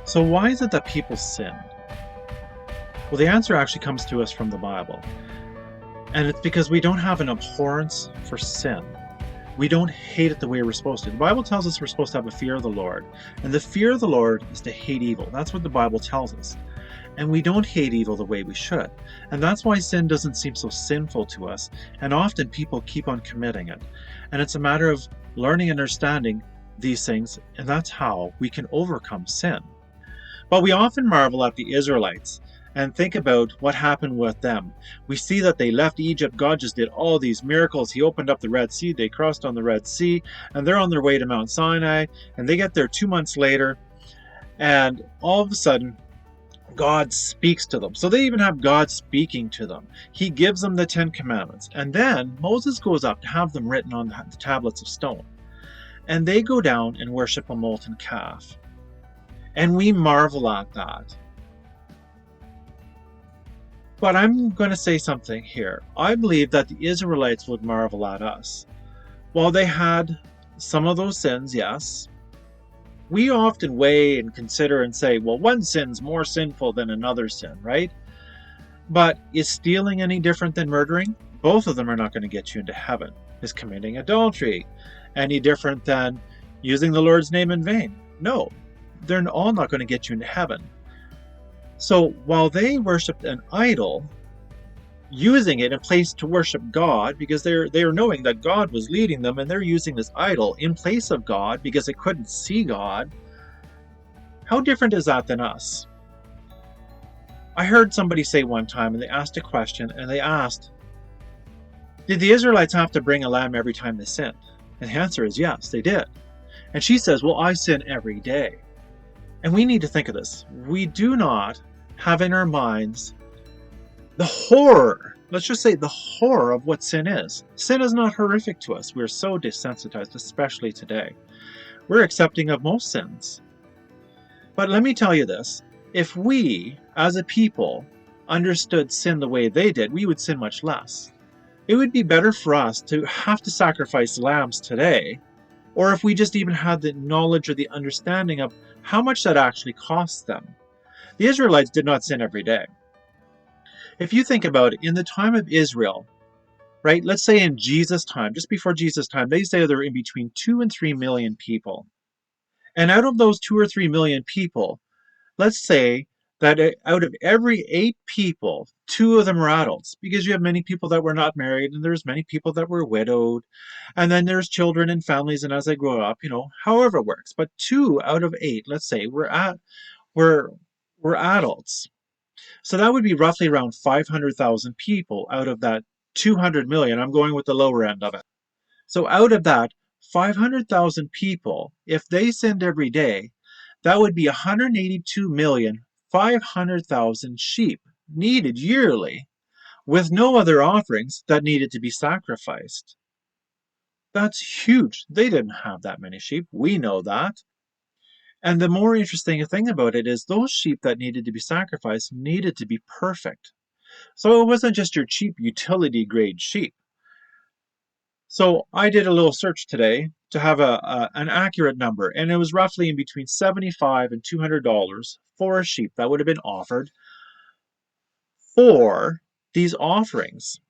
So why is it that people sin? Well, the answer actually comes to us from the Bible. And it's because we don't have an abhorrence for sin. We don't hate it the way we're supposed to. The Bible tells us we're supposed to have a fear of the Lord. And the fear of the Lord is to hate evil. That's what the Bible tells us. And we don't hate evil the way we should. And that's why sin doesn't seem so sinful to us. And often people keep on committing it. And it's a matter of learning and understanding these things. And that's how we can overcome sin. But we often marvel at the Israelites and think about what happened with them. We see that they left Egypt. God just did all these miracles. He opened up the Red Sea. They crossed on the Red Sea, and they're on their way to Mount Sinai, and they get there 2 months later, and all of a sudden, God speaks to them. So they even have God speaking to them. He gives them the 10 Commandments. And then Moses goes up to have them written on the tablets of stone. And they go down and worship a molten calf. And we marvel at that. But I'm going to say something here. I believe that the Israelites would marvel at us. While they had some of those sins, yes, we often weigh and consider and say, well, one sin's more sinful than another sin, right? But is stealing any different than murdering? Both of them are not going to get you into heaven. Is committing adultery any different than using the Lord's name in vain? No, they're all not going to get you into heaven. So while they worshipped an idol, using it in place to worship God, because they're knowing that God was leading them, and they're using this idol in place of God because they couldn't see God, how different is that than us? I heard somebody say one time, and they asked a question, and they asked, did the Israelites have to bring a lamb every time they sinned? And the answer is yes, they did. And she says, well, I sin every day. And we need to think of this. We do not have in our minds the horror, let's just say the horror of what sin is. Sin is not horrific to us. We're so desensitized, especially today. We're accepting of most sins. But let me tell you this. If we, as a people, understood sin the way they did, we would sin much less. It would be better for us to have to sacrifice lambs today, or if we just even had the knowledge or the understanding of how much that actually costs them. The Israelites did not sin every day. If you think about it, in the time of Israel, right, let's say in Jesus' time, just before Jesus' time, they say there were in between 2 and 3 million people. And out of those 2 or 3 million people, let's say that out of every 8 people, 2 of them were adults, because you have many people that were not married, and there's many people that were widowed, and then there's children and families, and as they grow up, however it works. But 2 out of 8, let's say, were adults. So that would be roughly around 500,000 people out of that 200 million. I'm going with the lower end of it. So out of that 500,000 people, if they sinned every day, that would be 182,500,000 sheep needed yearly, with no other offerings that needed to be sacrificed. That's huge. They didn't have that many sheep. We know that. And the more interesting thing about it is those sheep that needed to be sacrificed needed to be perfect. So it wasn't just your cheap utility grade sheep. So I did a little search today to have an accurate number, and it was roughly in between $75 and $200 for a sheep that would have been offered for these offerings,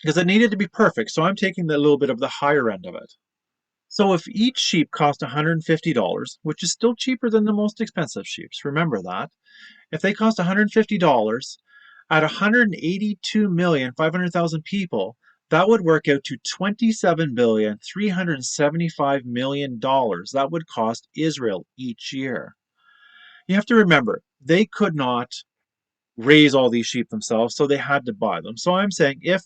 because it needed to be perfect. So I'm taking the little bit of the higher end of it. So if each sheep cost $150, which is still cheaper than the most expensive sheep, remember that. If they cost $150 at 182,500,000 people, that would work out to $27,375,000,000 that would cost Israel each year. You have to remember, they could not raise all these sheep themselves, so they had to buy them. So I'm saying if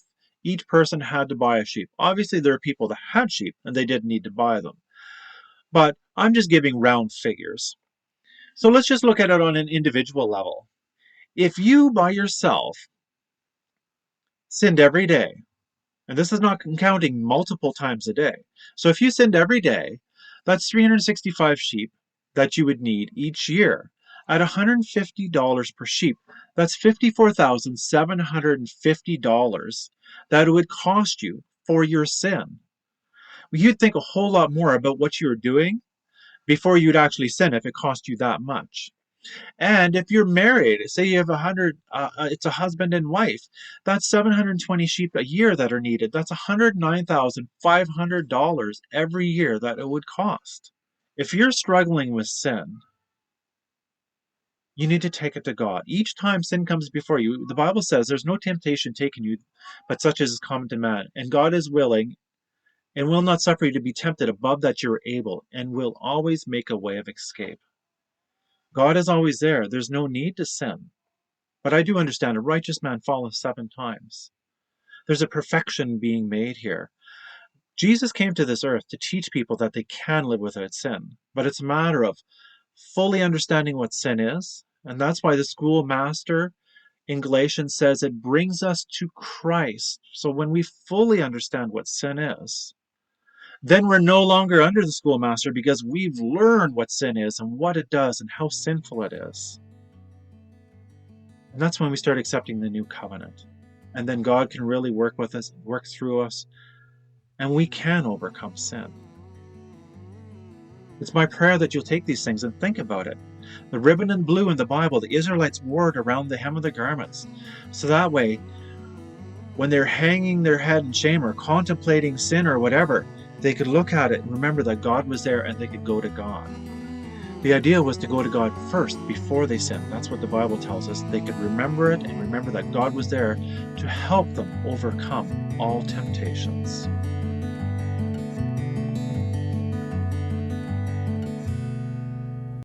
each person had to buy a sheep, obviously there are people that had sheep and they didn't need to buy them. But I'm just giving round figures. So let's just look at it on an individual level. If you by yourself sinned every day, and this is not counting multiple times a day. So if you sinned every day, that's 365 sheep that you would need each year. At $150 per sheep, that's $54,750 that it would cost you for your sin. You'd think a whole lot more about what you were doing before you'd actually sin if it cost you that much. And if you're married, say you have it's a husband and wife, that's 720 sheep a year that are needed. That's $109,500 every year that it would cost. If you're struggling with sin, you need to take it to God. Each time sin comes before you, the Bible says there's no temptation taken you, but such as is common to man. And God is willing and will not suffer you to be tempted above that you're able, and will always make a way of escape. God is always there. There's no need to sin. But I do understand a righteous man falleth 7 times. There's a perfection being made here. Jesus came to this earth to teach people that they can live without sin. But it's a matter of fully understanding what sin is. And that's why the schoolmaster in Galatians says it brings us to Christ. So when we fully understand what sin is, then we're no longer under the schoolmaster because we've learned what sin is and what it does and how sinful it is. And that's when we start accepting the new covenant. And then God can really work with us, work through us, and we can overcome sin. It's my prayer that you'll take these things and think about it. The ribbon in blue in the Bible, the Israelites wore it around the hem of their garments. So that way, when they're hanging their head in shame or contemplating sin or whatever, they could look at it and remember that God was there and they could go to God. The idea was to go to God first before they sinned. That's what the Bible tells us. They could remember it and remember that God was there to help them overcome all temptations.